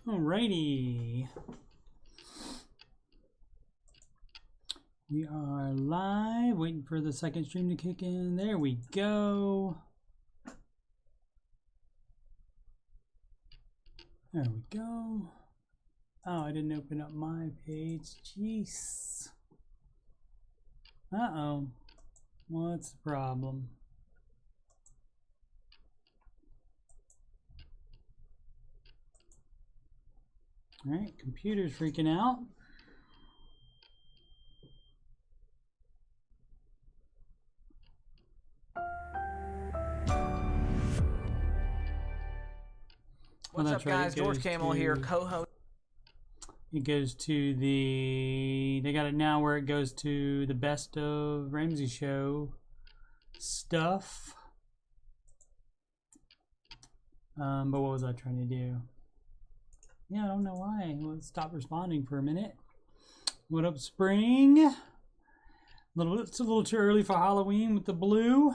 Alrighty. We are live, waiting for the second stream to kick in. There we go. There we go. Oh, I didn't open up my page. Jeez. Uh-oh. What's the problem? All right, computer's freaking out. What's up, guys? George Camel here, co-host. It goes to the, they got it now where it goes to the best of Ramsey show stuff. But what was I trying to do? Yeah, I don't know why. Let's stop responding for a minute. What up, Spring? It's a little too early for Halloween with the blue.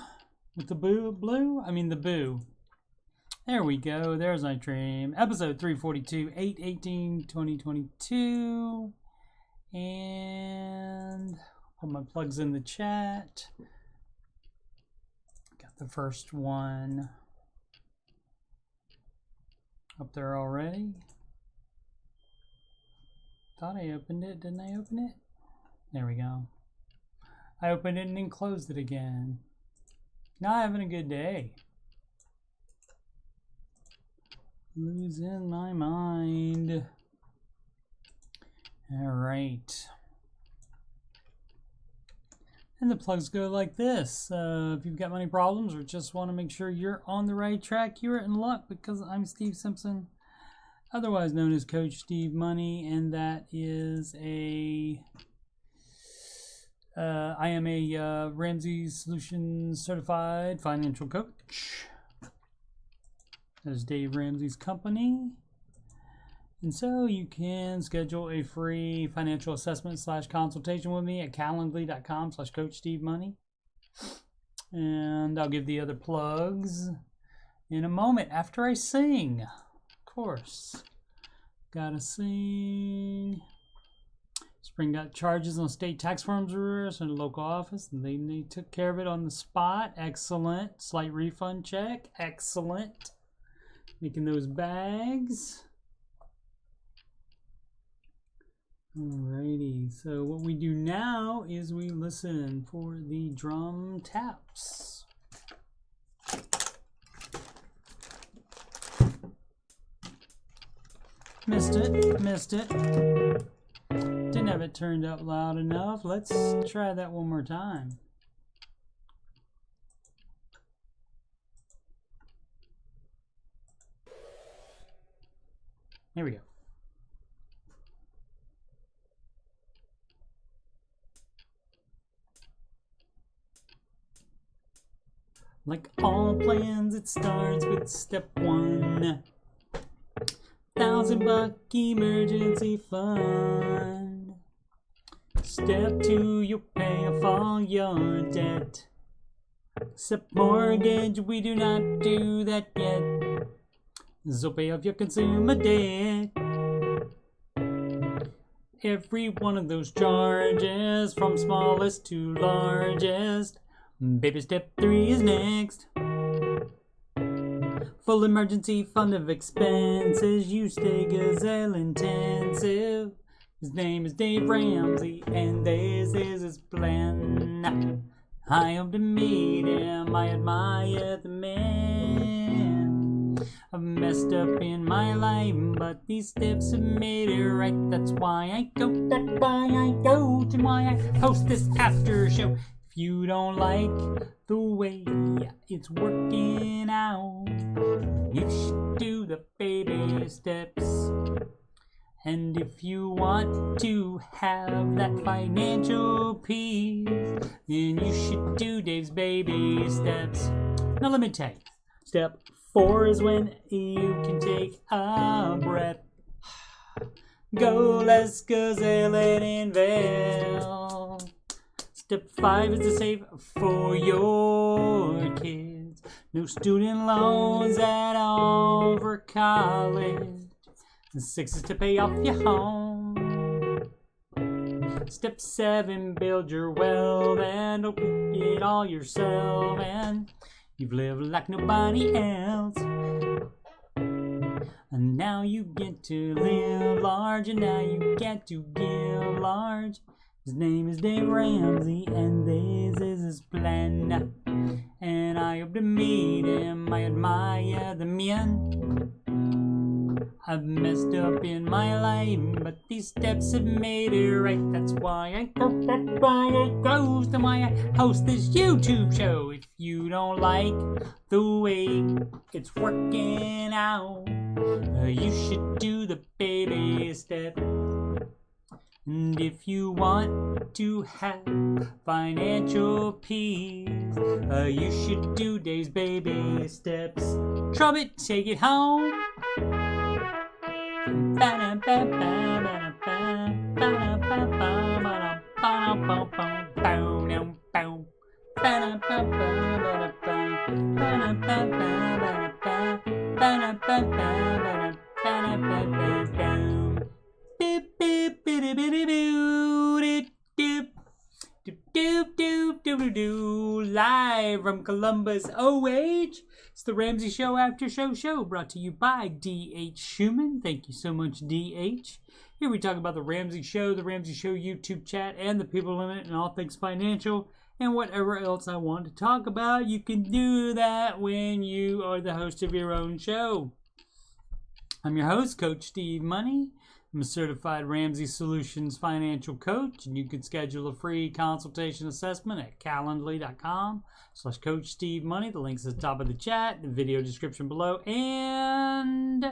With the blue? I mean the boo. There we go. There's my dream. Episode 342, 8/18/2022. And put my plugs in the chat. Got the first one up there already. Thought I opened it. Didn't I open it? There we go. I opened it and then closed it again. Not having a good day. Losing my mind. All right. And the plugs go like this. If you've got money problems or just want to make sure you're on the right track, you're in luck, because I'm Steve Simpson, otherwise known as Coach Steve Money, and that is a I am a Ramsey Solutions certified financial coach. That is Dave Ramsey's company. And so you can schedule a free financial assessment / consultation with me at calendly.com/coachstevemoney. And I'll give the other plugs in a moment after I sing. Of course. Gotta sing. Spring got charges on state tax forms in the local office, and they took care of it on the spot. Excellent. Slight refund check. Excellent. Making those bags. Alrighty, so what we do now is we listen for the drum taps. Missed it. Didn't have it turned up loud enough. Let's try that one more time. Here we go. Like all plans, it starts with step 1. $1,000 emergency fund. Step 2, you pay off all your debt. Step mortgage, we do not do that yet. So pay off your consumer debt. Every one of those charges, from smallest to largest. Baby, step 3 is next. Full emergency fund of expenses. You stay gazelle intensive. His name is Dave Ramsey, and this is his plan. I hope to meet him. I admire the man. I've messed up in my life, but these steps have made it right. That's why I go, and why I host this after show. If you don't like the way it's working out, you should do the baby steps. And if you want to have that financial peace, then you should do Dave's baby steps. Now let me tell you, step 4 is when you can take a breath. Go, let's gazelle and invest. Step 5 is to save for your kids. No student loans at all for college. And 6 is to pay off your home. Step 7, build your wealth and don't pick it all yourself. And you've lived like nobody else. And now you get to live large, and now you get to give large. His name is Dave Ramsey, and this is his plan. And I hope to meet him. I admire the men. I've messed up in my life, but these steps have made it right. That's why I go, that's why it goes, and why I host this YouTube show. If you don't like the way it's working out, you should do the baby step. And if you want to have financial peace, you should do Dave's baby steps. Trumpet, take it home. Live from Columbus, OH. It's the Ramsey Show Aftershow show brought to you by D.H. Schumann. Thank you so much, D.H. Here we talk about the Ramsey Show YouTube chat, and the people in it, and all things financial, and whatever else I want to talk about. You can do that when you are the host of your own show. I'm your host, Coach Steve Money. I'm a certified Ramsey Solutions financial coach, and you can schedule a free consultation assessment at calendly.com/Coach Steve Money. The link's at the top of the chat, the video description below, and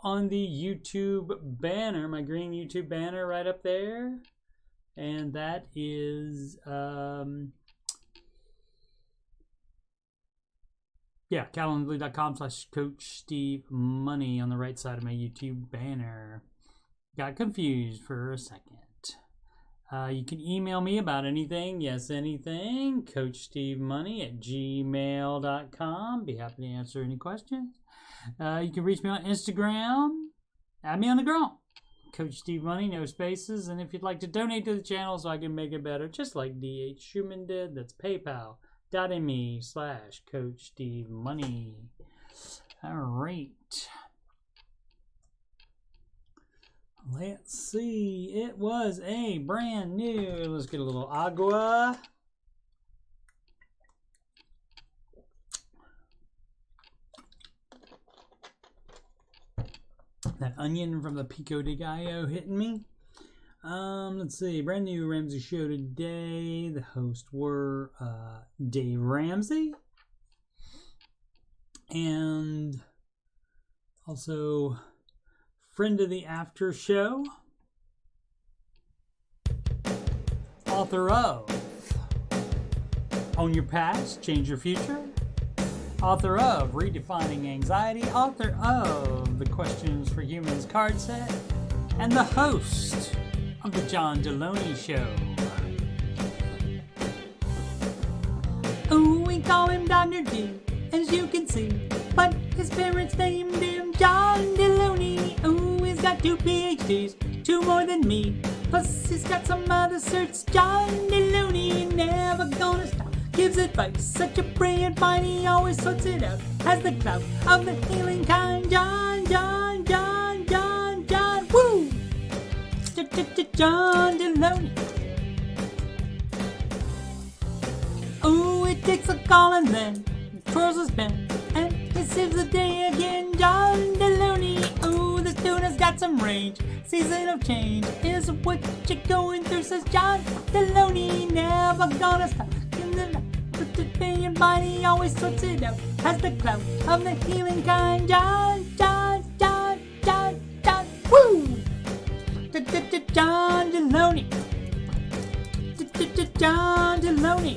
on the YouTube banner, my green YouTube banner right up there. And that is, calendly.com/Coach Steve Money on the right side of my YouTube banner. Got confused for a second. You can email me about anything, anything, CoachSteveMoney@gmail.com. Be happy to answer any questions. You can reach me on Instagram. Add me on the ground. Coach Steve Money, no spaces. And if you'd like to donate to the channel so I can make it better, just like D.H. Schumann did, that's PayPal.me/Coach Steve Money. All right. Let's see. It was a brand new. Let's get a little agua. That onion from the Pico de Gallo hitting me. Let's see. Brand new Ramsey show today. The hosts were Dave Ramsey and also friend of the After Show, author of Own Your Past, Change Your Future, author of Redefining Anxiety, author of The Questions for Humans card set, and the host of The John Deloney Show. Ooh, we call him Dr. D, as you can see, but his parents named him John Deloney. Ooh, he's got 2 PhDs, 2 more than me, plus he's got some other certs. John Deloney, never gonna stop, gives advice, such a brilliant mind, he always sorts it out, has the clout of the healing kind. John, woo! John Deloney. Ooh, it takes a call and then he twirls his pen and he saves the day again. John Deloney. Ooh, this dude has got some range. Season of change is what you're going through, says John Deloney. Never gonna stop. With the billion body, always sorts it out. Has the clout of the healing kind. John, woo! John Deloney. John Deloney.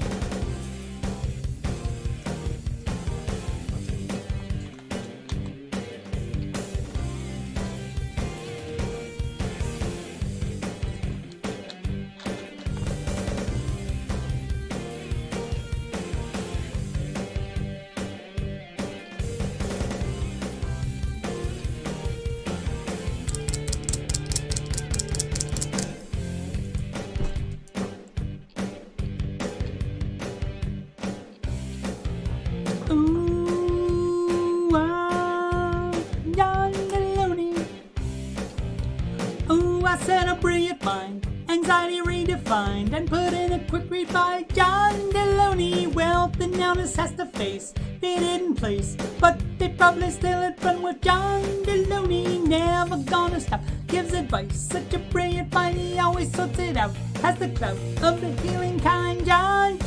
honest has to face. They didn't place, but they probably still had fun with John Deloney. Never gonna stop, gives advice, such a brilliant find. He always sorts it out, has the clout of the healing kind. John,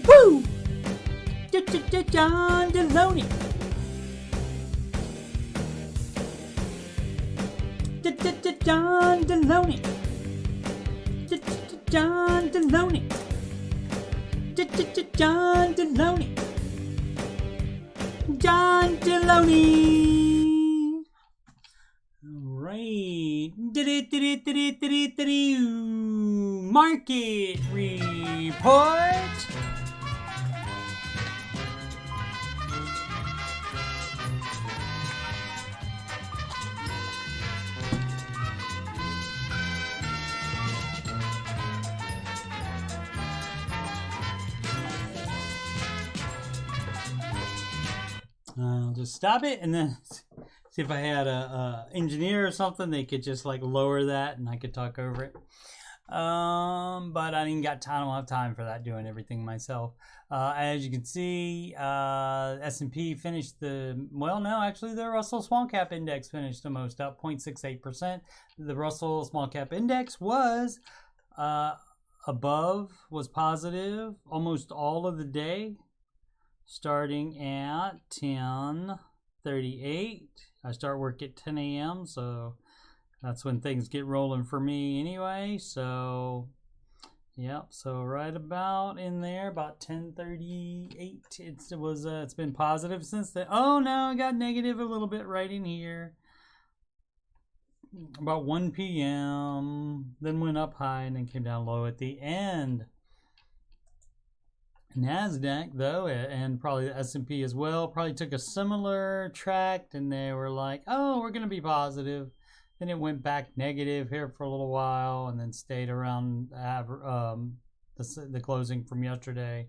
woo! John Deloney. John Deloney. John Deloney. John Deloney. John Deloney. All right. Market report. I'll just stop it and then see if I had a engineer or something, they could just like lower that and I could talk over it. But I didn't got time. I don't have time for that, doing everything myself. As you can see, S&P finished the Russell Small Cap Index finished the most up, 0.68%. The Russell Small Cap Index was was positive almost all of the day, starting at 10:38. I start work at 10 a.m. so that's when things get rolling for me anyway. So yep, so right about in there, about 10:38. It's been positive since then. Oh no, I got negative a little bit right in here. About 1 p.m. Then went up high and then came down low at the end. NASDAQ though, and probably the S&P as well, probably took a similar track, and they were like, oh, we're going to be positive. Then it went back negative here for a little while and then stayed around the closing from yesterday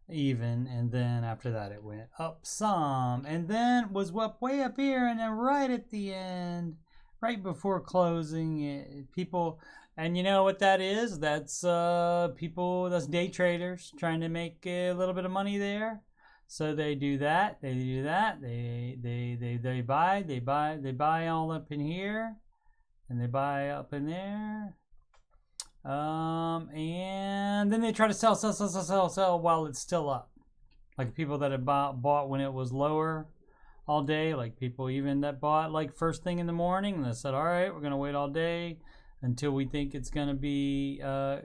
even, and then after that it went up some and then was up way up here, and then right at the end, right before closing, people... And you know what that is? That's people, that's day traders trying to make a little bit of money there. So they do that, they buy all up in here, and they buy up in there. And then they try to sell while it's still up. Like people that had bought when it was lower all day, like people even that bought like first thing in the morning, and they said, all right, we're going to wait all day until we think it's going to be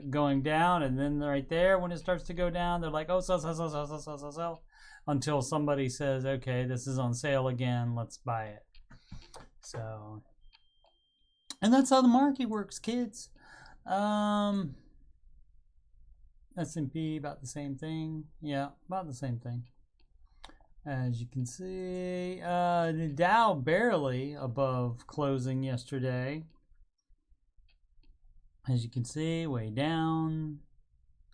going down, and then right there when it starts to go down, they're like, oh, sell, until somebody says, okay, this is on sale again, let's buy it. So, and that's how the market works, kids. S&P about the same thing. Yeah, about the same thing. As you can see, the Dow barely above closing yesterday. As you can see, way down.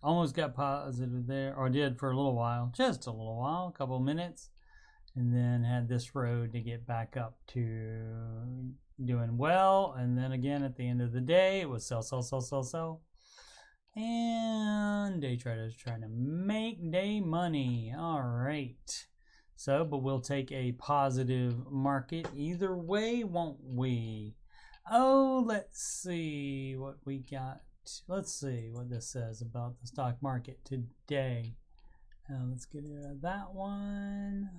Almost got positive there, or did for a little while, just a little while, a couple of minutes, and then had this road to get back up to doing well. And then again at the end of the day, it was sell. And day traders trying to make day money. All right. So, but we'll take a positive market either way, won't we? Oh, let's see what we got. Let's see what this says about the stock market today. Let's get rid of that one.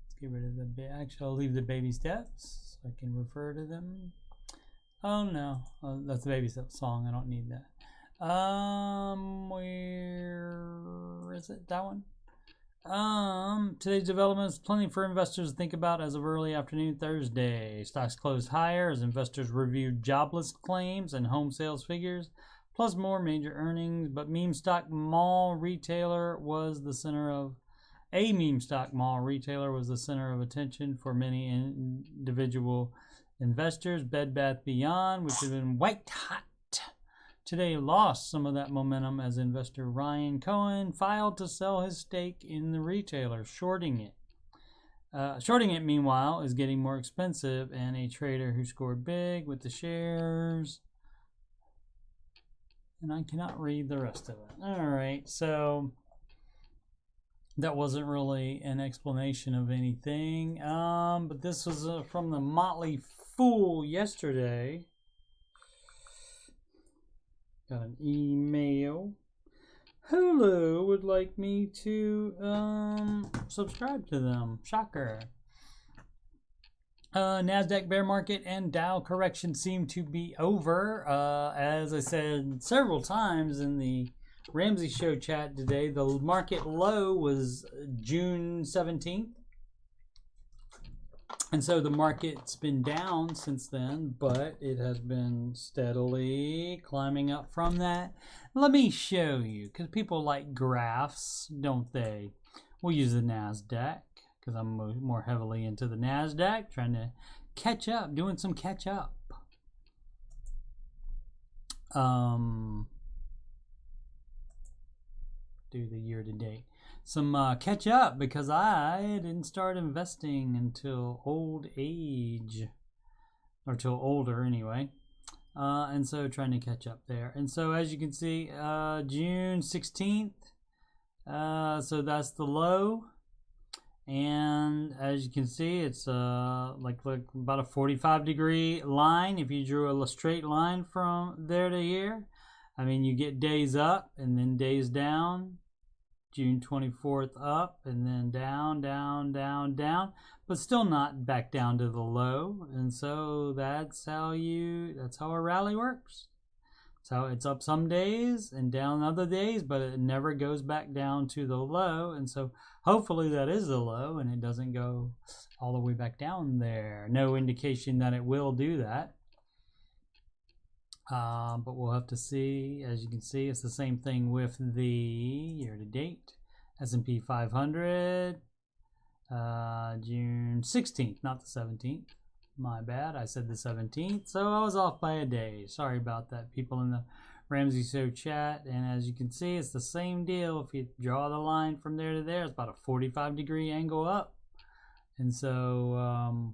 Let's get rid of the... Actually, I'll leave the baby steps so I can refer to them. Oh, no. Oh, that's the baby steps song. I don't need that. Where is it? That one? Today's developments, plenty for investors to think about as of early afternoon Thursday. Stocks closed higher as investors reviewed jobless claims and home sales figures, plus more major earnings. But meme stock mall retailer was the center of attention for many individual investors. Bed Bath Beyond, which had been white hot today, lost some of that momentum as investor Ryan Cohen filed to sell his stake in the retailer, shorting it. Shorting it, meanwhile, is getting more expensive, and a trader who scored big with the shares. And I cannot read the rest of it. All right, so that wasn't really an explanation of anything. But this was from the Motley Fool yesterday. Got an email. Hulu would like me to subscribe to them. Shocker. NASDAQ bear market and Dow correction seem to be over. As I said several times in the Ramsey show chat today, the market low was June 17th. And so the market's been down since then, but it has been steadily climbing up from that. Let me show you, because people like graphs, don't they? We'll use the NASDAQ, because I'm more heavily into the NASDAQ, trying to catch up, doing some catch up. Do the year to date. Some catch up, because I didn't start investing until old age, or till older anyway. And so trying to catch up there. And so as you can see, June 16th, so that's the low. And as you can see, it's like about a 45-degree line. If you drew a straight line from there to here, I mean, you get days up and then days down. June 24th up and then down, down, down, down, but still not back down to the low. And so that's how a rally works. So it's up some days and down other days, but it never goes back down to the low. And so hopefully that is the low and it doesn't go all the way back down there. No indication that it will do that. But we'll have to see. As you can see, it's the same thing with the year-to-date. S&P 500, June 16th, not the 17th. My bad, I said the 17th, so I was off by a day. Sorry about that, people in the Ramsey Show chat. And as you can see, it's the same deal. If you draw the line from there to there, it's about a 45-degree angle up. And so,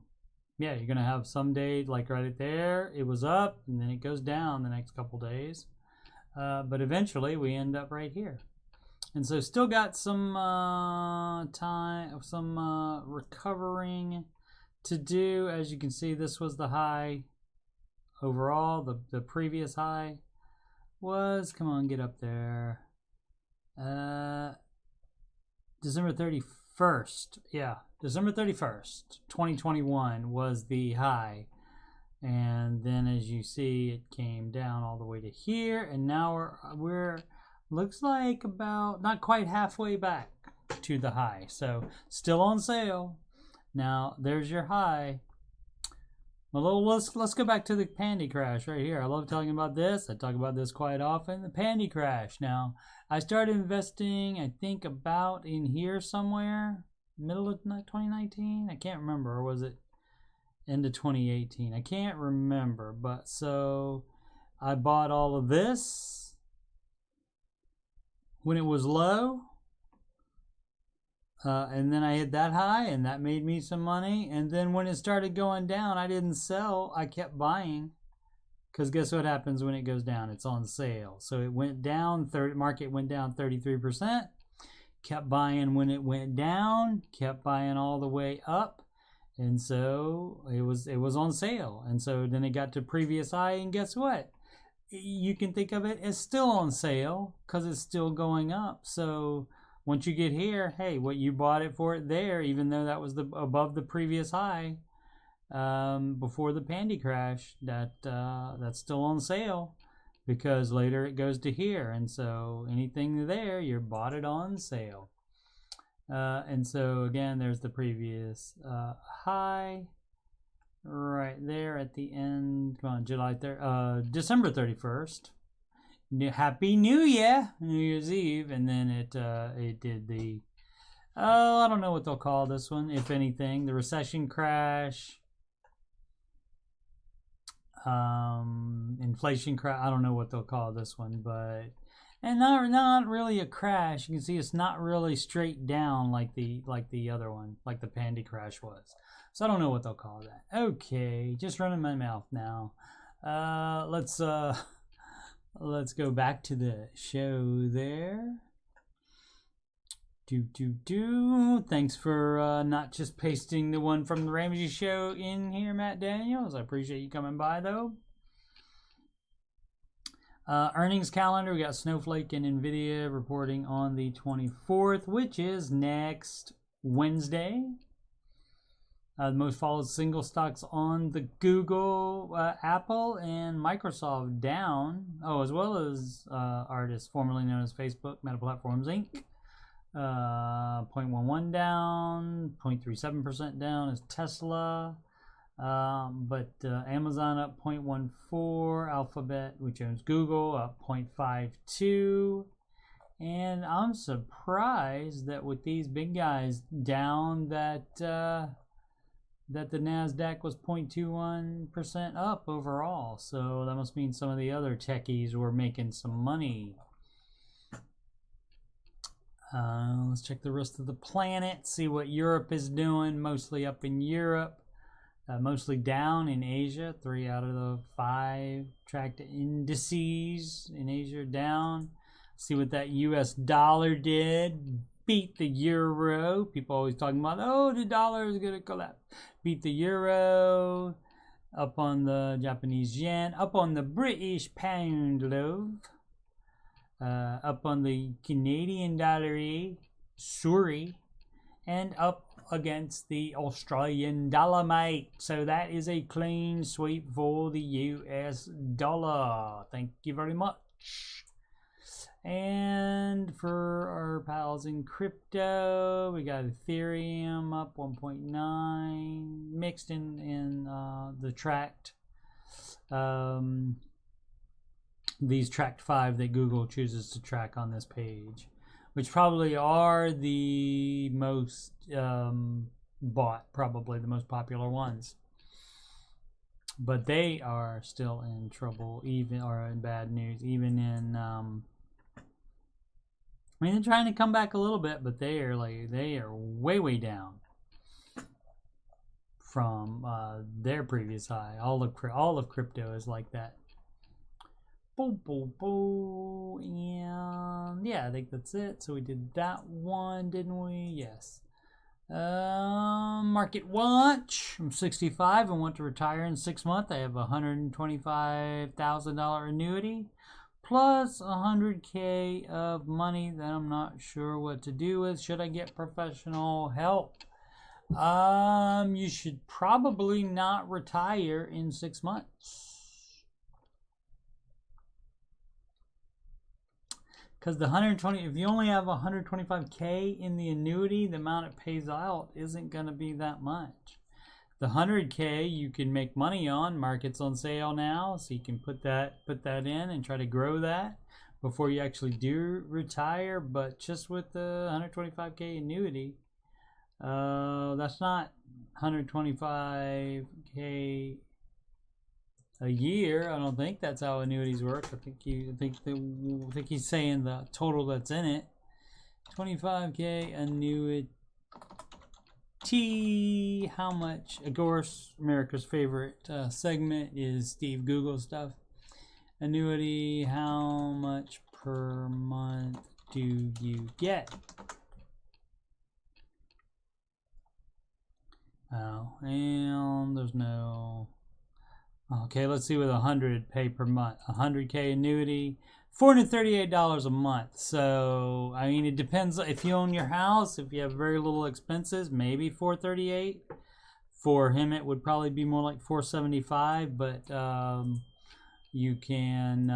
yeah, you're going to have some days, like right there, it was up, and then it goes down the next couple days. But eventually, we end up right here. And so still got some recovering to do. As you can see, this was the high overall. The previous high was, come on, get up there. December 31st. Yeah, December 31st, 2021 was the high. And then as you see, it came down all the way to here. And now we're looks like about not quite halfway back to the high. So still on sale. Now there's your high. Well, let's go back to the pandy crash right here. I love talking about this. I talk about this quite often. The pandy crash. Now I started investing, I think, about in here somewhere, middle of 2019. I can't remember. Or was it end of 2018? I can't remember. But so I bought all of this when it was low, and then I hit that high, and that made me some money. And then when it started going down, I didn't sell. I kept buying, because guess what happens when it goes down? It's on sale. So it went down. Market went down 33%. Kept buying when it went down. Kept buying all the way up, and so it was on sale. And so then it got to previous high, and guess what? You can think of it as still on sale because it's still going up. So once you get here, hey, what you bought it for it there, even though that was above the previous high before the pandy crash, that's still on sale because later it goes to here. And so anything there, you bought it on sale. And so again, there's the previous high. Right there at the end. Come on, December 31st. Happy New Year, New Year's Eve, and then it did the I don't know what they'll call this one, if anything, the recession crash, inflation crash. I don't know what they'll call this one, but and not really a crash. You can see it's not really straight down like the other one, like the pandy crash was. So I don't know what they'll call that. Okay, just running my mouth now. Let's go back to the show there. Thanks for not just pasting the one from the Ramsey show in here, Matt Daniels. I appreciate you coming by, though. Earnings calendar. We got Snowflake and NVIDIA reporting on the 24th, which is next Wednesday. The most followed single stocks on the Google, Apple, and Microsoft down. Oh, as well as artists formerly known as Facebook, Meta Platforms Inc. 0.11 down, 0.37% down is Tesla. But Amazon up 0.14, Alphabet, which owns Google, up 0.52. And I'm surprised that with these big guys down that that the NASDAQ was 0.21% up overall. So that must mean some of the other techies were making some money. Let's check the rest of the planet, see what Europe is doing. Mostly up in Europe. Mostly down in Asia. 3 out of the 5 tracked indices in Asia down. See what that US dollar did. Beat the euro. People always talking about, oh, the dollar is going to collapse. Beat the euro. Up on the Japanese yen. Up on the British pound, love. Up on the Canadian dollar, sorry. And up against the Australian dollar, mate. So that is a clean sweep for the US dollar. Thank you very much. And for our pals in crypto, we got Ethereum up 1.9, mixed in the tracked. These tracked 5 that Google chooses to track on this page, which probably are the most bought, probably the most popular ones. But they are still in trouble, even, or in bad news, even in, I mean, they're trying to come back a little bit, but they are way down from their previous high. All of crypto is like that. And yeah, I think that's it. So we did that one, didn't we? Yes. Market watch. I'm 65 and want to retire in 6 months. I have a $125,000 annuity plus $100K of money that I'm not sure what to do with. Should I get professional help? You should probably not retire in 6 months. Because the 120, if you only have 125K in the annuity, the amount it pays out isn't going to be that much. The 100K you can make money on. Market's on sale now, so you can put that in and try to grow that before you actually do retire. But just with the 125K annuity, that's not 125K a year. I don't think that's how annuities work. I think he's saying the total that's in it. 25K annuity. How much? Of course, America's favorite segment is Steve Google stuff. Annuity. How much per month do you get? Oh, and there's no. Okay, let's see what 100 pay per month. 100K annuity, $438 a month. So, I mean, it depends. If you own your house, if you have very little expenses, maybe $438. For him, it would probably be more like $475. But you can,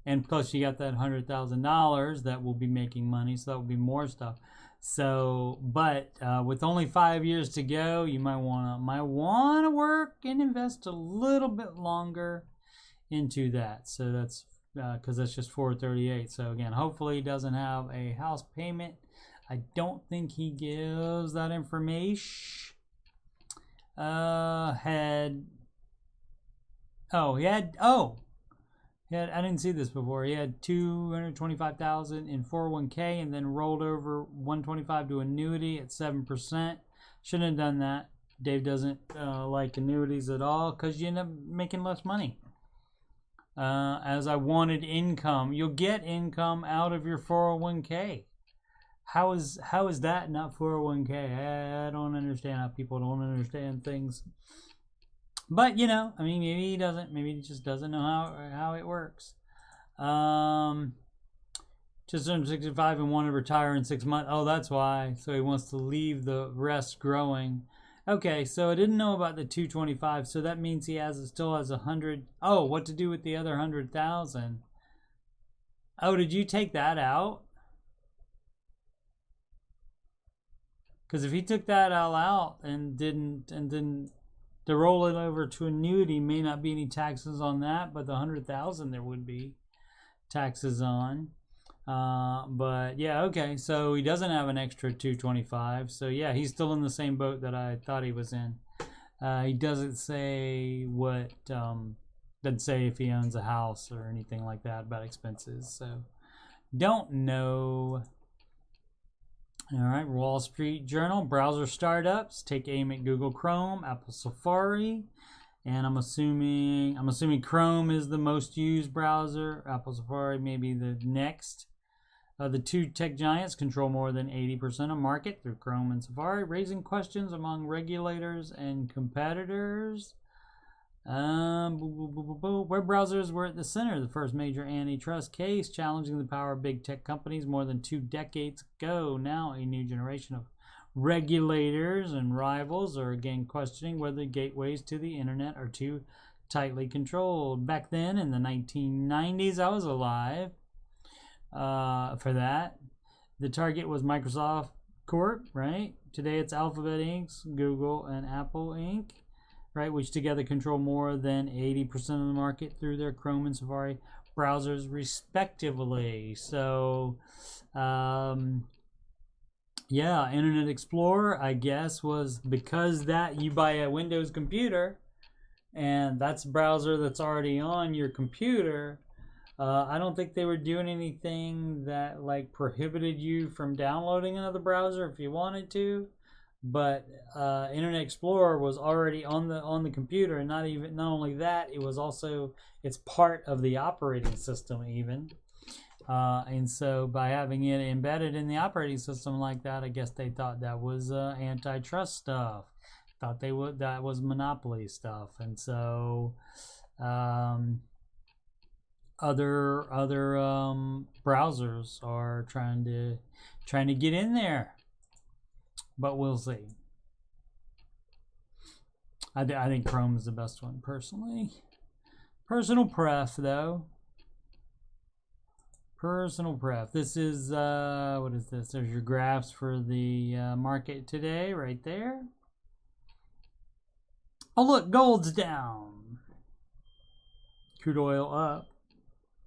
and plus you got that $100,000 that will be making money. So that will be more stuff. So, but with only 5 years to go, you might wanna work and invest a little bit longer into that. So that's because that's just $438. So again, hopefully he doesn't have a house payment. I don't think he gives that information. I didn't see this before. He had $225,000 in 401k and then rolled over $125 to annuity at 7%. Shouldn't have done that. Dave doesn't like annuities at all because you end up making less money. As I wanted income, you'll get income out of your 401k. How is that not 401k? I don't understand how people don't understand things. But you know, I mean, maybe he doesn't. Maybe he just doesn't know how it works. Just turned 65 and wanted to retire in 6 months. Oh, that's why. So he wants to leave the rest growing. Okay, so I didn't know about the 225. So that means he still has 100. Oh, what to do with the other 100,000? Oh, did you take that out? Because if he took that all out and didn't to roll it over to annuity, may not be any taxes on that, but the 100,000 there would be taxes on. But yeah, okay, so he doesn't have an extra 225. So yeah, he's still in the same boat that I thought he was in. He doesn't say what, doesn't say if he owns a house or anything like that about expenses. So don't know. All right, Wall Street Journal, browser startups take aim at Google Chrome, Apple Safari, and I'm assuming Chrome is the most used browser. Apple Safari may be the next. The two tech giants control more than 80% of market through Chrome and Safari, raising questions among regulators and competitors. Web browsers were at the center of the first major antitrust case, challenging the power of big tech companies more than 2 decades ago. Now, a new generation of regulators and rivals are again questioning whether gateways to the internet are too tightly controlled. Back then, in the 1990s, I was alive for that. The target was Microsoft Corp, right? Today, it's Alphabet Inc., Google, and Apple Inc., right, which together control more than 80% of the market through their Chrome and Safari browsers, respectively. So, yeah, Internet Explorer, I guess, was because that you buy a Windows computer, and that's a browser that's already on your computer. I don't think they were doing anything that like prohibited you from downloading another browser if you wanted to. But Internet Explorer was already on the computer, and not only that, it's part of the operating system even. And so by having it embedded in the operating system like that, I guess they thought that was antitrust stuff. Thought that was monopoly stuff, and so other browsers are trying to get in there. But we'll see. I think Chrome is the best one, personally. Personal pref, though. Personal pref. This is, what is this? There's your graphs for the market today, right there. Oh, look, gold's down. Crude oil up.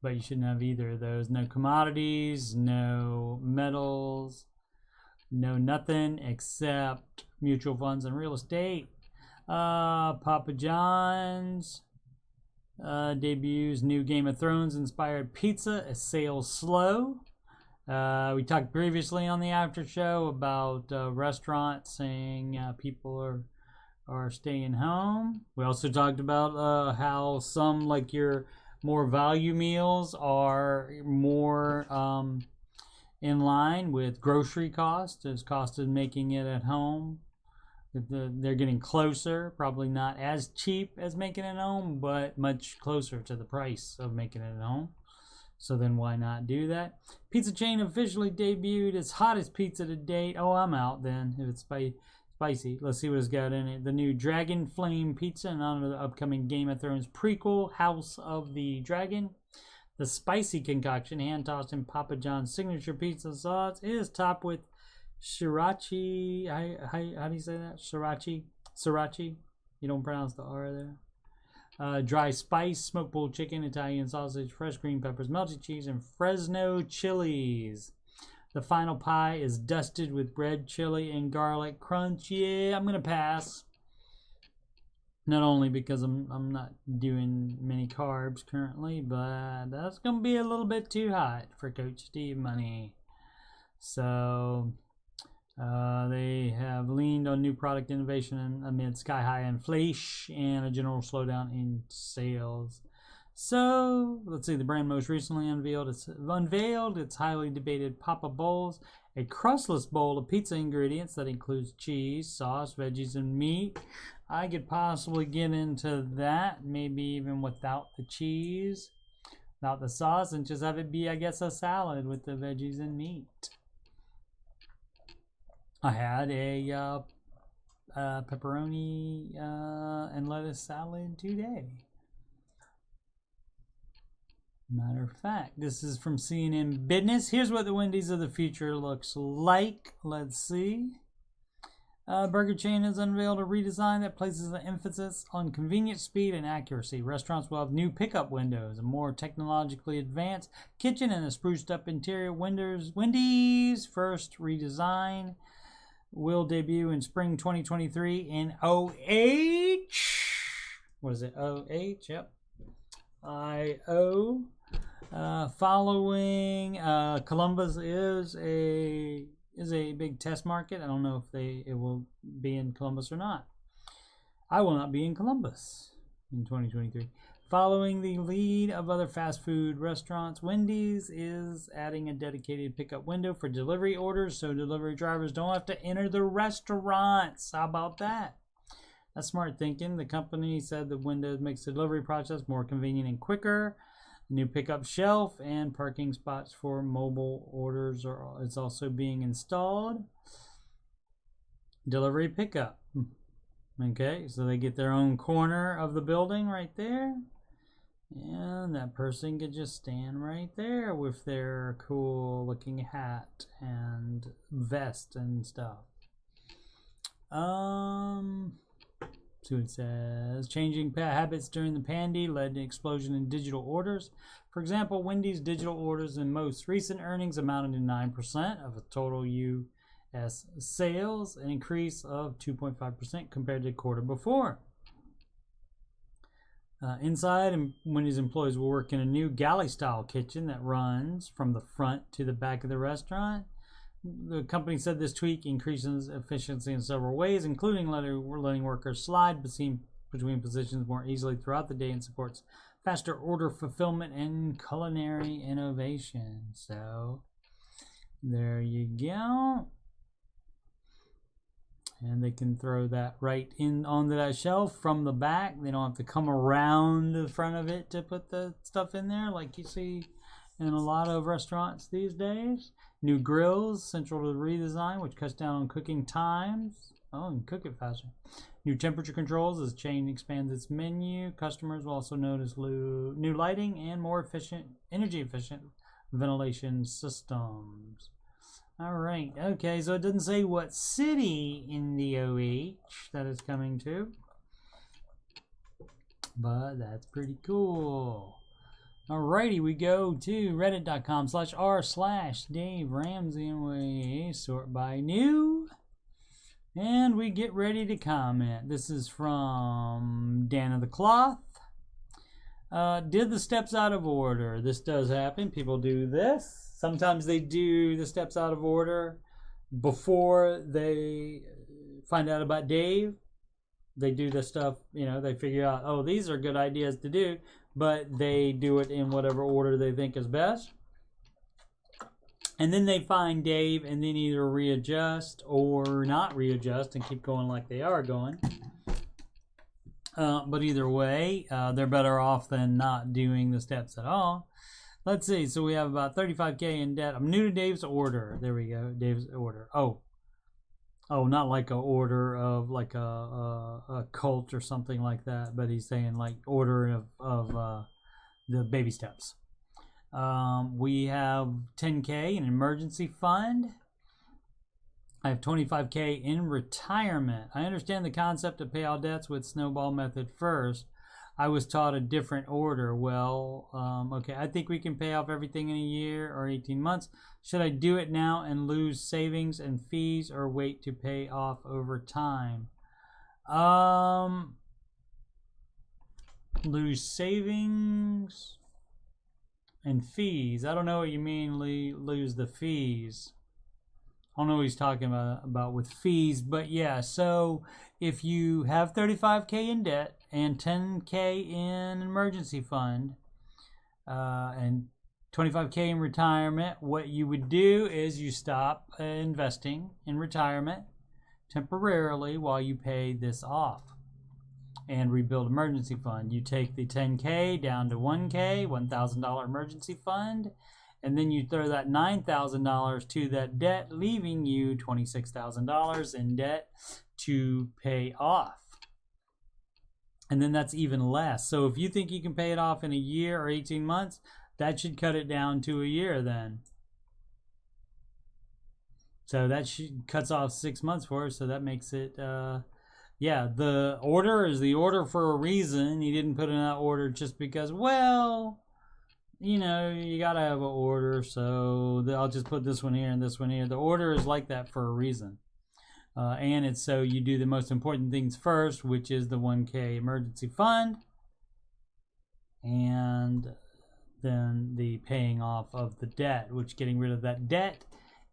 But you shouldn't have either of those. No commodities, no metals. No nothing except mutual funds and real estate. Papa John's debuts new Game of Thrones inspired pizza as sales slow. We talked previously on the after show about restaurants saying people are staying home. We also talked about how some, like your more value meals, are more in line with grocery cost, as cost of making it at home. They're getting closer, probably not as cheap as making it at home, but much closer to the price of making it at home. So then why not do that? Pizza chain officially debuted its hottest pizza to date. Oh, I'm out then if it's spicy. Let's see what it's got in it. The new Dragon Flame Pizza in honor of the upcoming Game of Thrones prequel, House of the Dragon. The spicy concoction, hand-tossed in Papa John's signature pizza sauce, is topped with sriracha. How do you say that? Sriracha. You don't pronounce the R there. Dry spice, smoked pulled chicken, Italian sausage, fresh green peppers, melted cheese, and Fresno chilies. The final pie is dusted with red chili and garlic crunch. Yeah, I'm going to pass. Not only because I'm not doing many carbs currently, but that's going to be a little bit too hot for Coach Steve money. So they have leaned on new product innovation amid sky-high inflation and a general slowdown in sales. So let's see, the brand most recently unveiled its highly debated Papa Bowls a crustless bowl of pizza ingredients that includes cheese, sauce, veggies, and meat. I could possibly get into that, maybe even without the cheese, without the sauce, and just have it be, I guess, a salad with the veggies and meat. I had a pepperoni and lettuce salad today. Matter of fact, this is from CNN Business. Here's what the Wendy's of the future looks like. Let's see. Burger chain has unveiled a redesign that places an emphasis on convenience, speed, and accuracy. Restaurants will have new pickup windows, a more technologically advanced kitchen, and a spruced up interior. Wendy's first redesign will debut in spring 2023 in OH. What is it? OH? Yep. IO. Following Columbus is a big test market. I don't know if it will be in Columbus or not. I will not be in Columbus in 2023. Following the lead of other fast food restaurants, Wendy's is adding a dedicated pickup window for delivery orders so delivery drivers don't have to enter the restaurants. How about that? That's smart thinking. The company said the window makes the delivery process more convenient and quicker. A new pickup shelf and parking spots for mobile orders is also being installed. Delivery pickup. Okay, so they get their own corner of the building right there. And that person could just stand right there with their cool looking hat and vest and stuff. So it says, changing habits during the pandemic led to an explosion in digital orders. For example, Wendy's digital orders in most recent earnings amounted to 9% of the total U.S. sales, an increase of 2.5% compared to the quarter before. Inside, Wendy's employees will work in a new galley-style kitchen that runs from the front to the back of the restaurant. The company said this tweak increases efficiency in several ways, including letting workers slide between positions more easily throughout the day and supports faster order fulfillment and culinary innovation. So there you go. And they can throw that right in onto that shelf from the back. They don't have to come around the front of it to put the stuff in there like you see in a lot of restaurants these days. New grills, central to the redesign, which cuts down on cooking times. Oh, and cook it faster. New temperature controls as chain expands its menu. Customers will also notice new lighting and more energy efficient ventilation systems. All right. Okay, so it doesn't say what city in the OH that is coming to, but that's pretty cool. Alrighty, we go to reddit.com/r/Dave Ramsey, and we sort by new, and we get ready to comment. This is from Dan of the Cloth. Did the steps out of order? This does happen. People do this. Sometimes they do the steps out of order before they find out about Dave. They do the stuff, they figure out, oh, these are good ideas to do, but they do it in whatever order they think is best. And then they find Dave and then either readjust or not readjust and keep going like they are going. But either way, they're better off than not doing the steps at all. Let's see. So we have about 35K in debt. I'm new to Dave's order. There we go. Dave's order. Oh, not like a order of like a cult or something like that, but he's saying like order of the baby steps. We have 10K in emergency fund. I have 25K in retirement. I understand the concept of pay all debts with snowball method first. I was taught a different order. Well, okay, I think we can pay off everything in a year or 18 months. Should I do it now and lose savings and fees, or wait to pay off over time? Lose savings and fees. I don't know what you mean, lose the fees. I don't know what he's talking about with fees, but yeah, so if you have 35K in debt and 10K in emergency fund and 25K in retirement, what you would do is you stop investing in retirement temporarily while you pay this off and rebuild emergency fund. You take the 10K down to 1K, $1,000 emergency fund, and then you throw that $9,000 to that debt, leaving you $26,000 in debt to pay off. And then that's even less. So if you think you can pay it off in a year or 18 months, that should cut it down to a year then. So that cuts off 6 months for us. So that makes it, yeah, the order is the order for a reason. He didn't put in that order just because, well, you know, you got to have an order. So I'll just put this one here and this one here. The order is like that for a reason. And it's so you do the most important things first, which is the 1K emergency fund. And then the paying off of the debt, which getting rid of that debt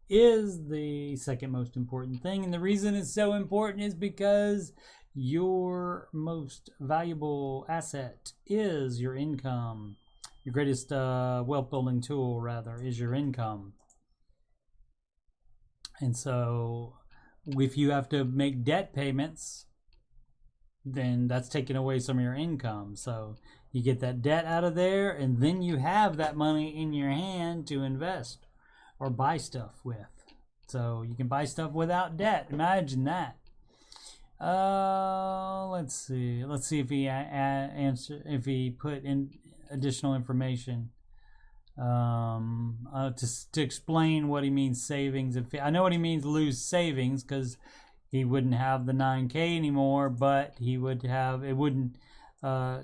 is the second most important thing. And the reason it's so important is because your most valuable asset is your income. Your greatest wealth building tool, rather, is your income. And so if you have to make debt payments, then that's taking away some of your income. So you get that debt out of there, and then you have that money in your hand to invest or buy stuff with. So you can buy stuff without debt. Imagine that. Let's see. Let's see if he if he put in additional information to explain what he means savings. I know what he means lose savings, because he wouldn't have the 9K anymore, but he would have, it wouldn't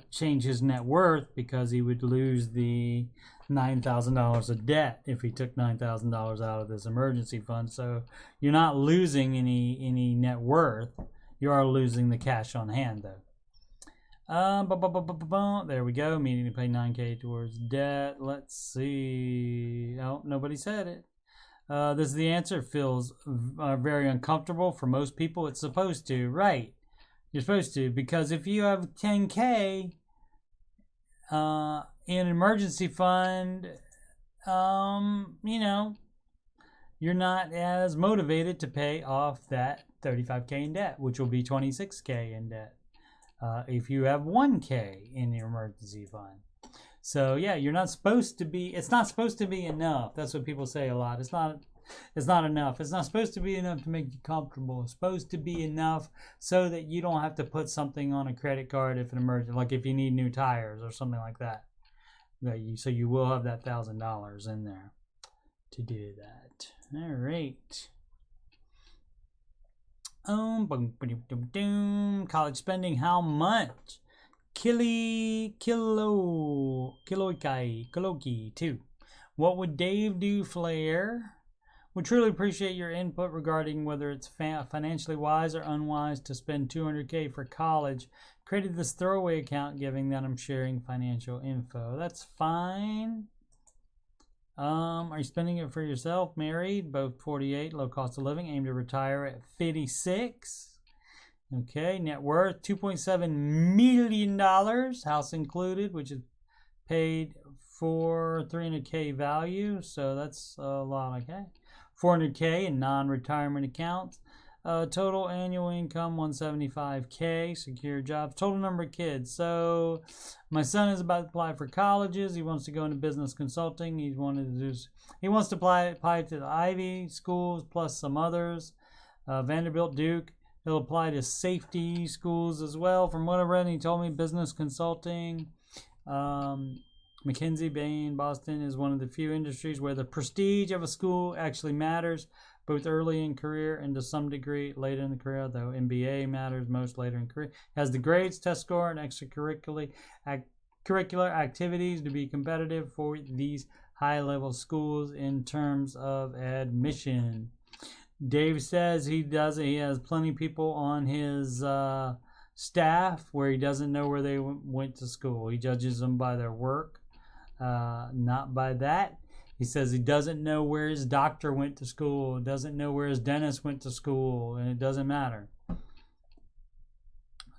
change his net worth, because he would lose the $9,000 of debt if he took $9,000 out of this emergency fund. So you're not losing any net worth. You are losing the cash on hand, though. There we go. Meaning to pay 9K towards debt. Let's see. Oh, nobody said it. This is the answer. It feels very uncomfortable for most people. It's supposed to, right? You're supposed to, because if you have 10K in an emergency fund, you know, you're not as motivated to pay off that 35K in debt, which will be 26K in debt. If you have 1K in your emergency fund. So yeah, you're not supposed to be, it's not supposed to be enough. That's what people say a lot. It's not enough. It's not supposed to be enough to make you comfortable. It's supposed to be enough so that you don't have to put something on a credit card if an emergency, like if you need new tires or something like that. So you will have that $1,000 in there to do that. All right. College spending, how much? Kiloki 2. What would Dave do, Flair? Would truly appreciate your input regarding whether it's financially wise or unwise to spend $200K for college. Created this throwaway account giving that I'm sharing financial info. That's fine. Are you spending it for yourself? Married, both 48, low cost of living, aim to retire at 56. Okay, net worth $2.7 million, house included, which is paid for 300K value, so that's a lot. Okay, 400K in non-retirement accounts. Total annual income 175K, secure jobs. Total number of kids. So my son is about to apply for colleges. He wants to go into business consulting. He wants to apply to the Ivy schools plus some others. Vanderbilt, Duke. He'll apply to safety schools as well. From what I read, he told me business consulting. McKinsey, Bain, Boston is one of the few industries where the prestige of a school actually matters, both early in career and to some degree later in the career, though MBA matters most later in career. Has the grades, test score, and extracurricular activities to be competitive for these high-level schools in terms of admission. Dave says he has plenty of people on his staff where he doesn't know where they went to school. He judges them by their work, not by that. He says he doesn't know where his doctor went to school, doesn't know where his dentist went to school, and it doesn't matter.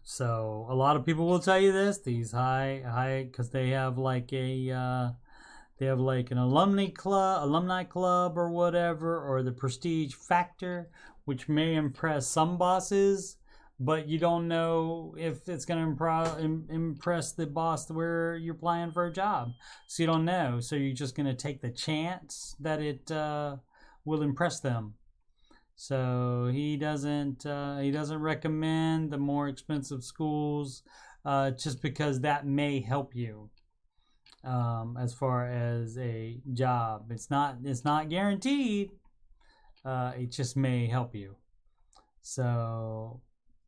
So a lot of people will tell you this, these high, because they have like They have like an alumni club or whatever, or the prestige factor, which may impress some bosses, but you don't know if it's going to impress the boss where you're applying for a job. So you don't know. So you're just going to take the chance that it will impress them. So he doesn't recommend the more expensive schools just because that may help you as far as a job. It's not guaranteed. It just may help you. So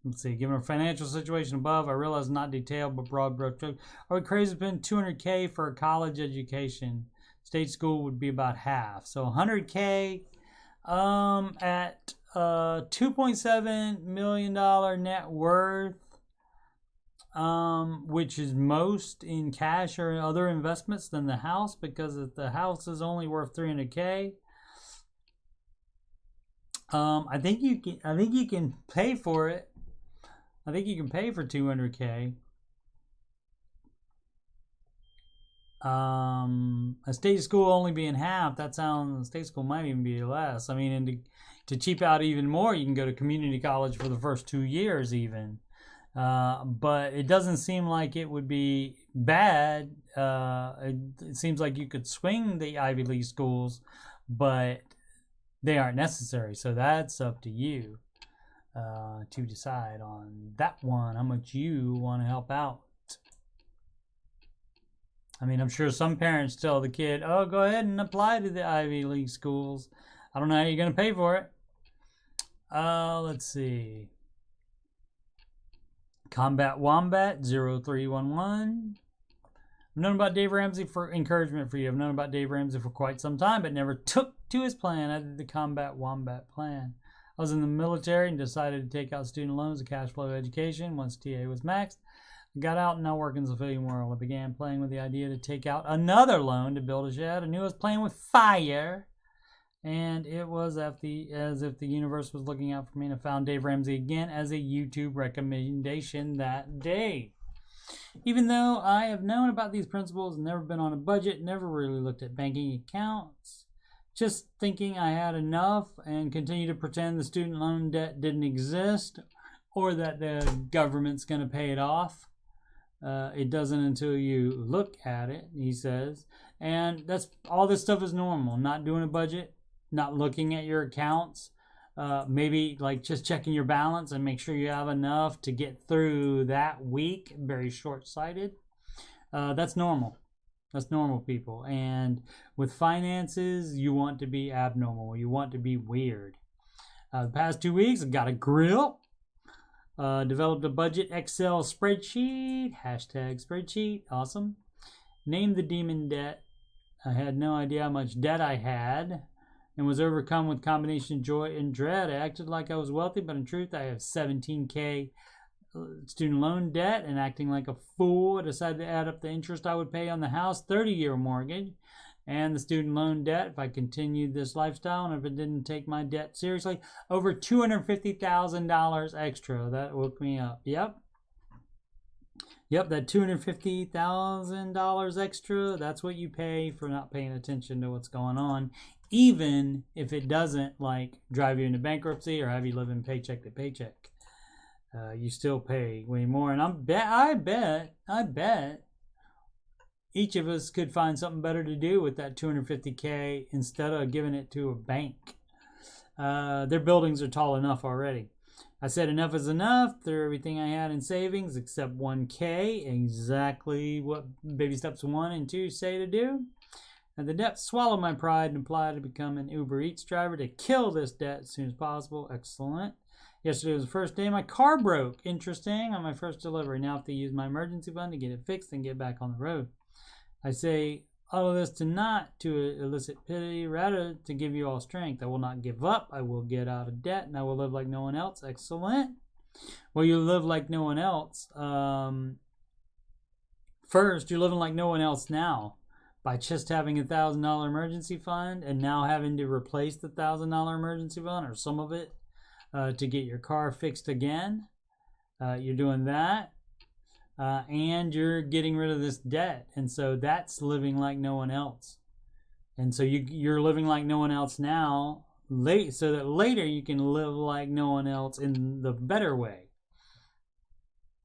let's see. Given a financial situation above, I realize not detailed but broad brush. Are we crazy to spend $200K for a college education? State school would be about half. So $100K at $2.7 million net worth, which is most in cash or other investments than the house, because if the house is only worth $300K, I think you can pay for it. I think you can pay for $200K. A state school only being half, that sounds, state school might even be less. I mean, and to cheap out even more, you can go to community college for the first 2 years even. But it doesn't seem like it would be bad. It seems like you could swing the Ivy League schools, but they aren't necessary. So that's up to you to decide on that one, how much you want to help out. I mean, I'm sure some parents tell the kid, oh, go ahead and apply to the Ivy League schools. I don't know how you're going to pay for it. Let's see. Combat Wombat 0311. I've known about Dave Ramsey for encouragement for you. I've known about Dave Ramsey for quite some time, but never took to his plan. I did the Combat Wombat plan. I was in the military and decided to take out student loans to cash flow education once TA was maxed. I got out and now work in the civilian world. I began playing with the idea to take out another loan to build a shed. I knew I was playing with fire, and it was as if the universe was looking out for me, and I found Dave Ramsey again as a YouTube recommendation that day. Even though I have known about these principles, never been on a budget, never really looked at banking accounts, just thinking I had enough and continue to pretend the student loan debt didn't exist or that the government's going to pay it off. It doesn't until you look at it, he says. And that's all this stuff is normal. Not doing a budget, not looking at your accounts, maybe like just checking your balance and make sure you have enough to get through that week. Very short-sighted. That's normal. That's normal, people. And with finances, you want to be abnormal. You want to be weird. The past 2 weeks, I've got a grill. Developed a budget Excel spreadsheet. Hashtag spreadsheet. Awesome. Named the demon debt. I had no idea how much debt I had and was overcome with combination of joy and dread. I acted like I was wealthy, but in truth, I have $17K student loan debt, and acting like a fool, I decided to add up the interest I would pay on the house, 30-year mortgage, and the student loan debt if I continued this lifestyle, and if it didn't take my debt seriously, over $250,000 extra. That woke me up. Yep, that $250,000 extra, that's what you pay for not paying attention to what's going on, even if it doesn't like drive you into bankruptcy or have you living paycheck to paycheck. You still pay way more. And I bet each of us could find something better to do with that $250K instead of giving it to a bank. Their buildings are tall enough already. I said enough is enough. Threw everything I had in savings except $1K. Exactly what baby steps 1 and 2 say to do. And the debt swallowed my pride and applied to become an Uber Eats driver to kill this debt as soon as possible. Excellent. Yesterday was the first day my car broke. Interesting. On my first delivery. Now I have to use my emergency fund to get it fixed and get back on the road. I say all of this not to elicit pity, rather to give you all strength. I will not give up. I will get out of debt, and I will live like no one else. Excellent. Well, you live like no one else. First, you're living like no one else now by just having a $1,000 emergency fund and now having to replace the $1,000 emergency fund or some of it to get your car fixed again. You're doing that. And you're getting rid of this debt. And so that's living like no one else. And so you're living like no one else now, so that later you can live like no one else in the better way.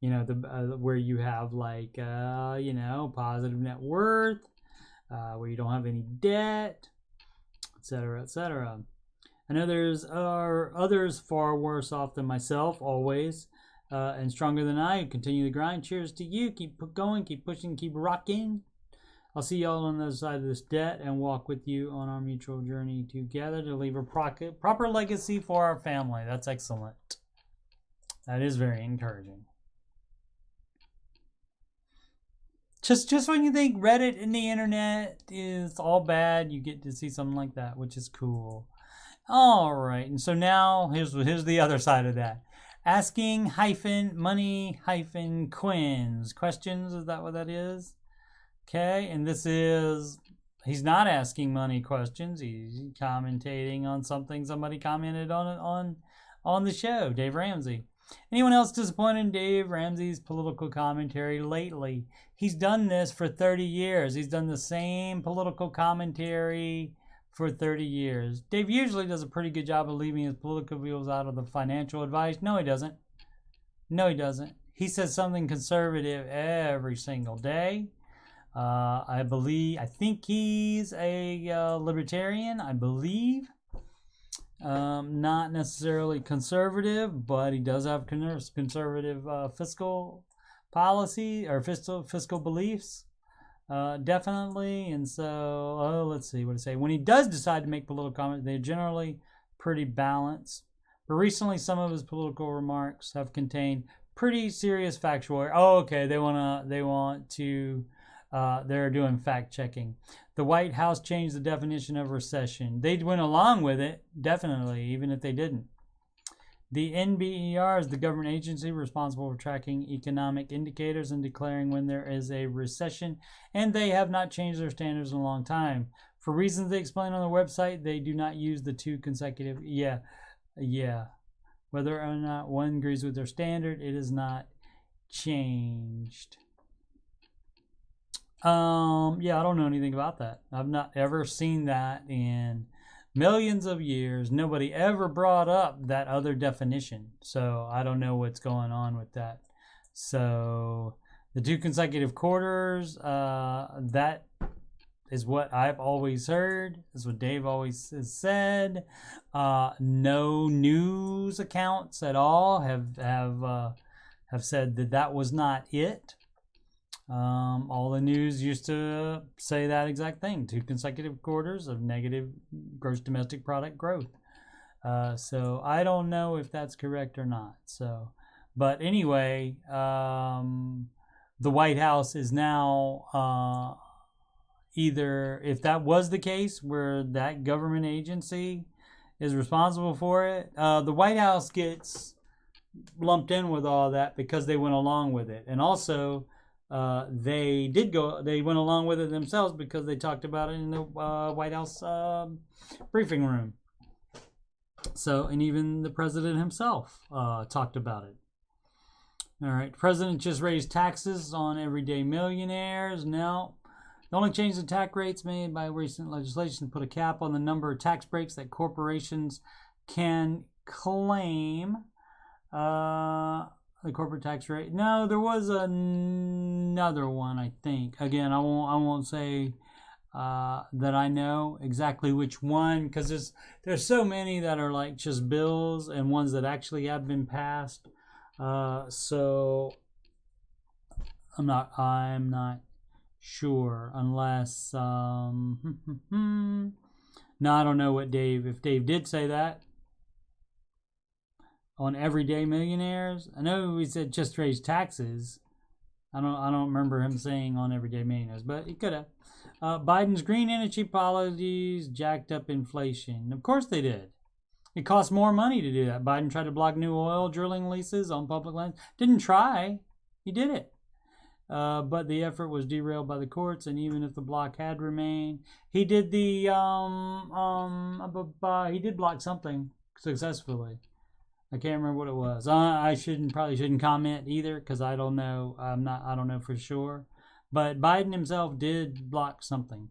You know, where you have like positive net worth, where you don't have any debt, etc., etc. I know there's others far worse off than myself, always, and stronger than I, who continue to grind. Cheers to you. Keep going, keep pushing, keep rocking. I'll see y'all on the other side of this debt and walk with you on our mutual journey together to leave a proper legacy for our family. That's excellent. That is very encouraging. Just when you think Reddit and the internet is all bad, you get to see something like that, which is cool. All right, and so now here's the other side of that. Asking money Quins questions. Is that what that is? Okay, and this is, he's not asking money questions. He's commentating on something somebody commented on the show, Dave Ramsey. Anyone else disappointed in Dave Ramsey's political commentary lately? He's done this for 30 years. He's done the same political commentary for 30 years. Dave usually does a pretty good job of leaving his political views out of the financial advice. No, he doesn't. No, he doesn't. He says something conservative every single day. I think he's a libertarian, I believe. Not necessarily conservative, but he does have conservative fiscal policy or fiscal beliefs. Definitely. And so, let's see what to say. When he does decide to make political comments, they're generally pretty balanced. But recently, some of his political remarks have contained pretty serious factual error. Oh, okay. They're doing fact checking. The White House changed the definition of recession. They went along with it, definitely, even if they didn't. The NBER is the government agency responsible for tracking economic indicators and declaring when there is a recession, and they have not changed their standards in a long time. For reasons they explain on their website, they do not use the two consecutive. Yeah. Whether or not one agrees with their standard, it is not changed. I don't know anything about that. I've not ever seen that in millions of years. Nobody ever brought up that other definition. So I don't know what's going on with that. So the two consecutive quarters, that is what I've always heard. Is what Dave always has said. No news accounts at all have said that was not it. All the news used to say that exact thing: 2 consecutive quarters of negative gross domestic product growth. So I don't know if that's correct or not. So, but anyway, the White House is now either, if that was the case, where that government agency is responsible for it, the White House gets lumped in with all that because they went along with it, and also. They went along with it themselves because they talked about it in the White House briefing room. So, and even the president himself talked about it. All right, the president just raised taxes on everyday millionaires. No, the only change in tax rates made by recent legislation put a cap on the number of tax breaks that corporations can claim. The corporate tax rate. No, there was another one, I think. Again, I won't say that I know exactly which one, because there's so many that are like just bills and ones that actually have been passed. So I'm not sure unless no, I don't know what if Dave did say that. On everyday millionaires, I know he said just raise taxes. I don't remember him saying on everyday millionaires, but he could have. Biden's green energy policies jacked up inflation. Of course they did. It costs more money to do that. Biden tried to block new oil drilling leases on public lands. Didn't try. He did it. But the effort was derailed by the courts, and even if the block had remained, he did he did block something successfully. I can't remember what it was. I probably shouldn't comment either because I don't know. I don't know for sure. But Biden himself did block something.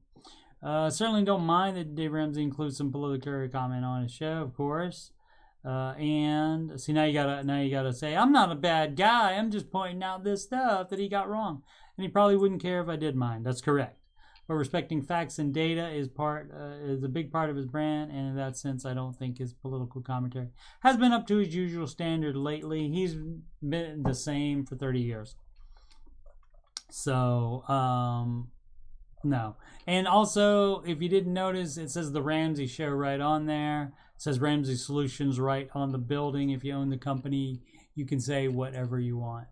Certainly don't mind that Dave Ramsey includes some political comment on his show, of course. And see, now you gotta say, I'm not a bad guy. I'm just pointing out this stuff that he got wrong, and he probably wouldn't care if I did mind. That's correct. But respecting facts and data is a big part of his brand, and in that sense, I don't think his political commentary has been up to his usual standard lately. He's been the same for 30 years. So, no. And also, if you didn't notice, it says the Ramsey Show right on there. It says Ramsey Solutions right on the building. If you own the company, you can say whatever you want.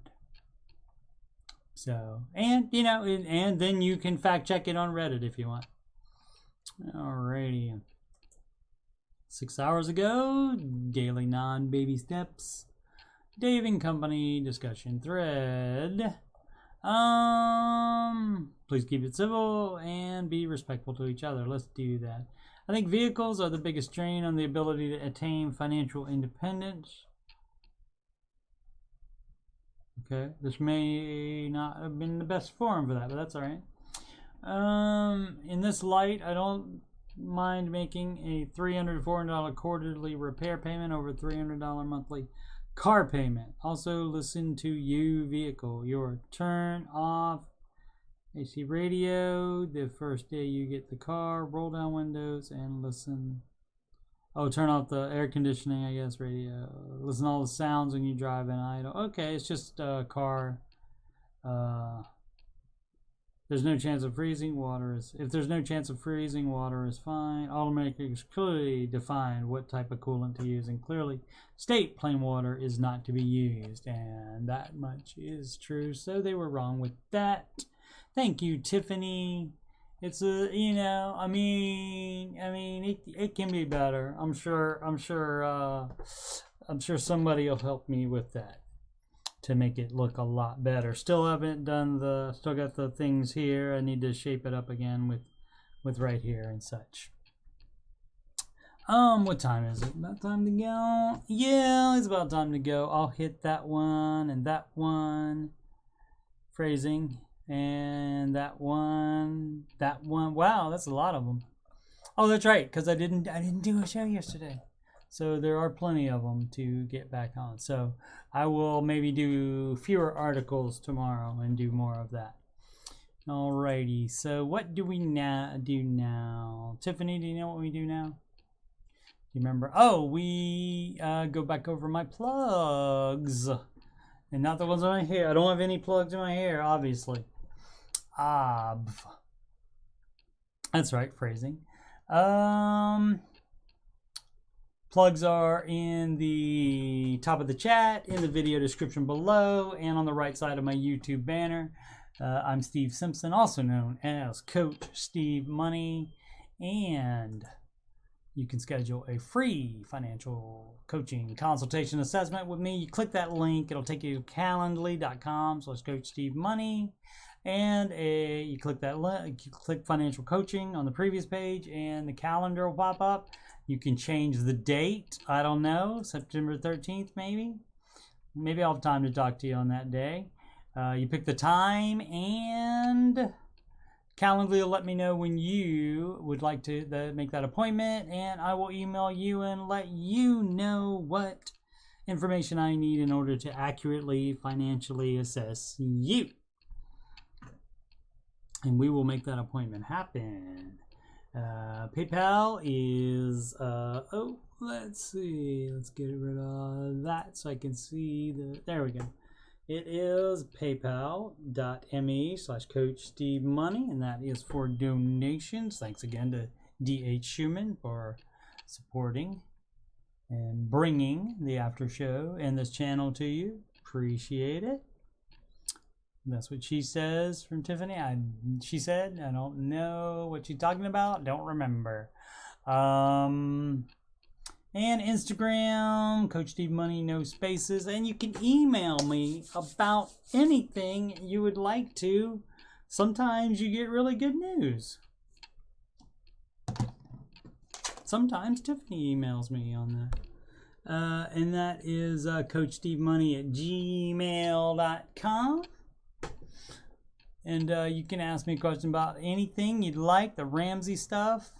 So, and and then you can fact check it on Reddit if you want. Alrighty. 6 hours ago, daily non-baby steps. Dave and Company discussion thread. Please keep it civil and be respectful to each other. Let's do that. I think vehicles are the biggest strain on the ability to attain financial independence. Okay, this may not have been the best forum for that, but that's all right. In this light, I don't mind making a $300 to $400 quarterly repair payment over $300 monthly car payment. Also, listen to you vehicle. Your turn off AC radio the first day you get the car. Roll down windows and listen. Oh, turn off the air conditioning, I guess, radio. Listen to all the sounds when you drive and idle. Okay, it's just a car. There's no chance of freezing. If there's no chance of freezing, water is fine. Automakers clearly define what type of coolant to use, and clearly state plain water is not to be used, and that much is true. So they were wrong with that. Thank you, Tiffany. It's a, I mean, it can be better. I'm sure somebody will help me with that to make it look a lot better. Still haven't done still got the things here. I need to shape it up again with right here and such. What time is it? About time to go? Yeah, it's about time to go. I'll hit that one and that one. Phrasing. And that one. Wow, that's a lot of them. Oh, that's right, because I didn't do a show yesterday. So there are plenty of them to get back on. So I will maybe do fewer articles tomorrow and do more of that. Alrighty, so what do we do now? Tiffany, do you know what we do now? Do you remember? Oh, we go back over my plugs. And not the ones in my hair. I don't have any plugs in my hair, obviously. That's right, phrasing. Plugs are in the top of the chat, in the video description below, and on the right side of my YouTube banner. I'm Steve Simpson, also known as Coach Steve Money, and you can schedule a free financial coaching consultation assessment with me. You click that link, it'll take you to calendly.com/Coach Steve Money, and you click that link, you click financial coaching on the previous page, and the calendar will pop up. You can change the date. I don't know, September 13th maybe. Maybe I'll have time to talk to you on that day. You pick the time, and Calendly will let me know when you would like to make that appointment, and I will email you and let you know what information I need in order to accurately financially assess you. And we will make that appointment happen. PayPal is, let's see, let's get rid of that so I can see there we go. It is paypal.me/Coach Steve Money, and that is for donations. Thanks again to D.H. Schumann for supporting and bringing the after show and this channel to you. Appreciate it. That's what she says from Tiffany. She said, I don't know what she's talking about. Don't remember. And Instagram, Coach Steve Money, no spaces. And you can email me about anything you would like to. Sometimes you get really good news. Sometimes Tiffany emails me on that. And that is CoachSteveMoney@gmail.com. And you can ask me a question about anything you'd like, the Ramsey stuff,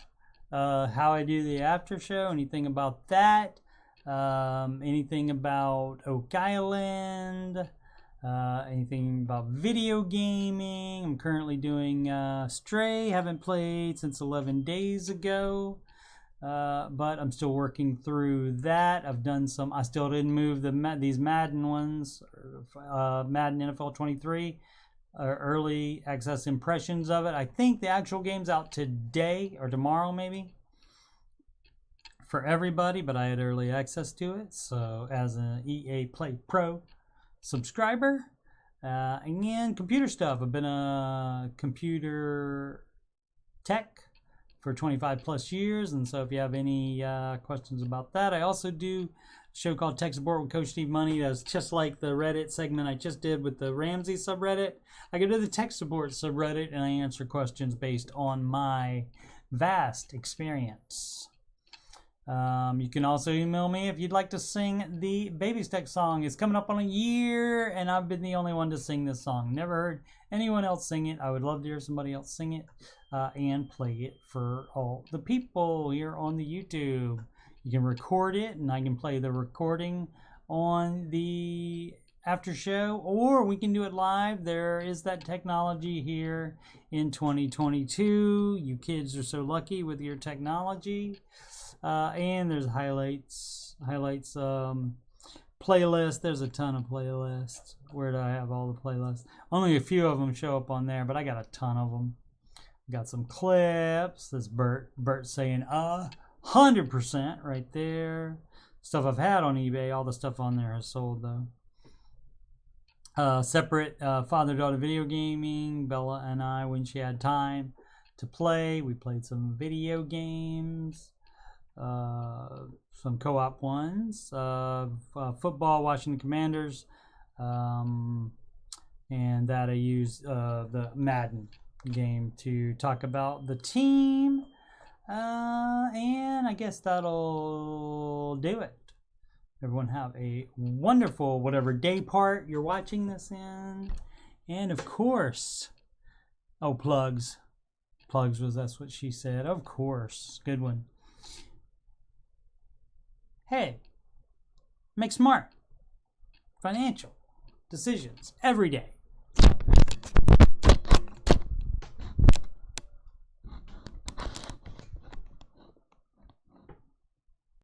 how I do the after show, anything about that, anything about Oak Island, anything about video gaming. I'm currently doing Stray, haven't played since 11 days ago. But I'm still working through that. I've done some. I still didn't move these Madden ones, Madden NFL 23, early access impressions of it. I think the actual game's out today or tomorrow, maybe, for everybody. But I had early access to it, so as an EA Play Pro subscriber, and computer stuff. I've been a computer tech for 25 plus years, and so if you have any questions about that, I also do a show called Tech Support with Coach Steve Money. That's just like the Reddit segment I just did with the Ramsey subreddit. I go to the Tech Support subreddit and I answer questions based on my vast experience. You can also email me if you'd like to sing the Baby Steps song. It's coming up on a year, and I've been the only one to sing this song. Never heard anyone else sing it. I would love to hear somebody else sing it and play it for all the people here on the YouTube. You can record it, and I can play the recording on the after show, or we can do it live. There is that technology here in 2022. You kids are so lucky with your technology. And there's highlights, playlist. There's a ton of playlists. Where do I have all the playlists? Only a few of them show up on there, but I got a ton of them. Got some clips. This Bert saying 100% right there. Stuff I've had on eBay. All the stuff on there is sold though. Separate father-daughter video gaming. Bella and I, when she had time to play, we played some video games. Some co-op ones, football, Washington Commanders, and that I use the Madden game to talk about the team, and I guess that'll do it. Everyone have a wonderful whatever day part you're watching this in, and of course, plugs was that's what she said. Of course, good one. Hey, make smart financial decisions every day.